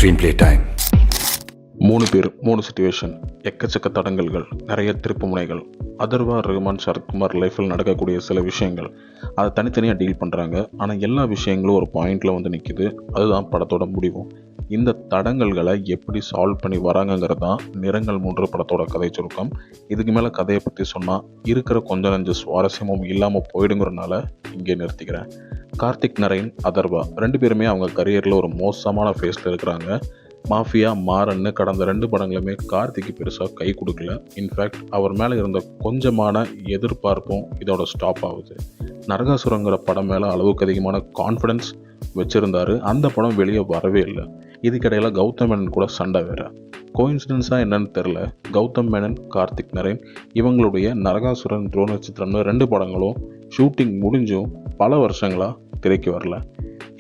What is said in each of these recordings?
Screenplay time. 3 பேர் 3 situation, எக்கச்சக்க தடங்கல்கள், நிறைய திருப்பு முனைகள். அதர்வா, ரஹ்மான், சரத்குமார் லைஃப்பில் நடக்கக்கூடிய சில விஷயங்கள் அதை தனித்தனியாக டீல் பண்ணுறாங்க. ஆனால் எல்லா விஷயங்களும் ஒரு பாயிண்டில் வந்து நிற்கிது. அதுதான் படத்தோட முடிவும். இந்த தடங்கல்களை எப்படி சால்வ் பண்ணி வராங்கங்கிறது தான் நிறங்கள் 3 படத்தோட கதை சுருக்கம். இதுக்கு மேலே கதையை பற்றி சொன்னால் இருக்கிற கொஞ்சம் நஞ்சு சுவாரஸ்யமும் இல்லாமல் போயிடுங்கிறனால இங்கே நிறுத்திக்கிறேன். கார்த்திக் நரேன், அதர்வா 2 பேருமே அவங்க கரியரில் ஒரு மோசமான ஃபேஸில் இருக்கிறாங்க. மாஃபியா, மாறன்னு கடந்த 2 படங்களுமே கார்த்திக்கு பெருசாக கை கொடுக்கல. இன்ஃபேக்ட் அவர் மேலே இருந்த கொஞ்சமான எதிர்பார்ப்பும் இதோட ஸ்டாப் ஆகுது. நரகாசுரங்கிற படம் மேலே அளவுக்கு அதிகமான கான்ஃபிடென்ஸ் வச்சுருந்தாரு. அந்த படம் வெளியே வரவே இல்லை. இதுக்கிடையில் கௌதம் மேனன் கூட சண்டை வேறு. கோயின்சிடன்ஸாக என்னன்னு தெரில, கௌதம் மேனன், கார்த்திக் நரேன் இவங்களுடைய நரகாசுரன், துரோண நட்சத்திரம்னு 2 படங்களும் ஷூட்டிங் முடிஞ்சும் பல வருஷங்களாக திரைக்கு வரல.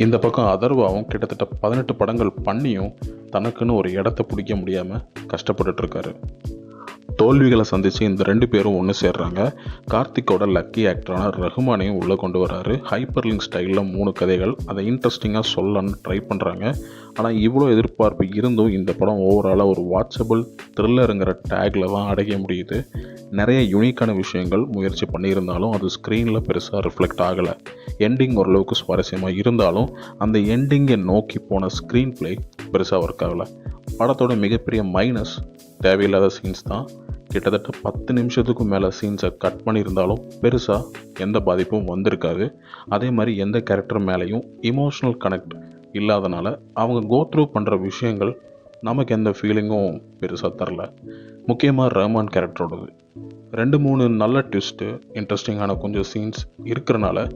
இந்த பக்கம் அதர்வாவும் கிட்டத்தட்ட 18 படங்கள் பண்ணியும் தனக்குன்னு ஒரு இடத்த பிடிக்க முடியாமல் கஷ்டப்பட்டுட்ருக்காரு. தோல்விகளை சந்தித்து இந்த 2 பேரும் ஒன்று சேர்றாங்க. கார்த்திக்கோட லக்கி ஆக்டரான ரஹ்மானையும் உள்ளே கொண்டு வராரு. ஹைப்பர் லிங்க் ஸ்டைலில் 3 கதைகள், அதை இன்ட்ரெஸ்டிங்காக சொல்லலான்னு ட்ரை பண்ணுறாங்க. ஆனால் இவ்வளோ எதிர்பார்ப்பு இருந்தும் இந்த படம் ஓவராலாக ஒரு வாட்சபிள் த்ரில்லருங்கிற டேக்கில் தான் அடைய முடியுது. நிறைய யூனிக்கான விஷயங்கள் முயற்சி பண்ணியிருந்தாலும் அது ஸ்க்ரீனில் பெருசாக ரிஃப்ளெக்ட் ஆகலை. எண்டிங் ஓரளவுக்கு சுவாரஸ்யமாக இருந்தாலும் அந்த எண்டிங்கை நோக்கி போன ஸ்க்ரீன் பிளே பெருசாக ஒர்க் ஆகலை. படத்தோட மிகப்பெரிய மைனஸ் தேவையில்லாத சீன்ஸ் தான். கிட்டத்தட்ட 10 நிமிஷத்துக்கும் மேலே சீன்ஸை கட் பண்ணியிருந்தாலும் பெருசாக எந்த பாதிப்பும் வந்திருக்காது. அதே மாதிரி எந்த கேரக்டர் மேலேயும் இமோஷ்னல் கனெக்ட் இல்லாதனால அவங்க கோத்ரூ பண்ணுற விஷயங்கள் நமக்கு எந்த ஃபீலிங்கும் பெருசாக தரல. முக்கியமாக ரஹ்மான் கேரக்டரோடது 2-3 நல்ல ட்விஸ்ட்டு, இன்ட்ரெஸ்டிங்கான கொஞ்சம் சீன்ஸ் இருக்கிறனால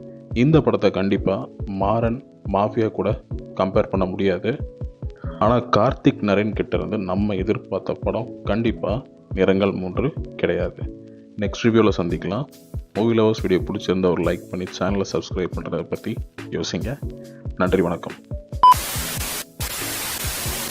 இந்த படத்தை கண்டிப்பாக மாறன், மாஃபியா கூட கம்பேர் பண்ண முடியாது. ஆனால் கார்த்திக் நரேன் கிட்டேருந்து நம்ம எதிர்பார்த்த படம் கண்டிப்பாக நிறங்கள் 3 கிடையாது. நெக்ஸ்ட் ரிவ்யூவில் சந்திக்கலாம். மூவி லவர்ஸ் வீடியோ பிடிச்சிருந்தா ஒரு லைக் பண்ணி சேனலை சப்ஸ்கிரைப் பண்ணுறதை பற்றி யோசிங்க. நன்றி, வணக்கம்.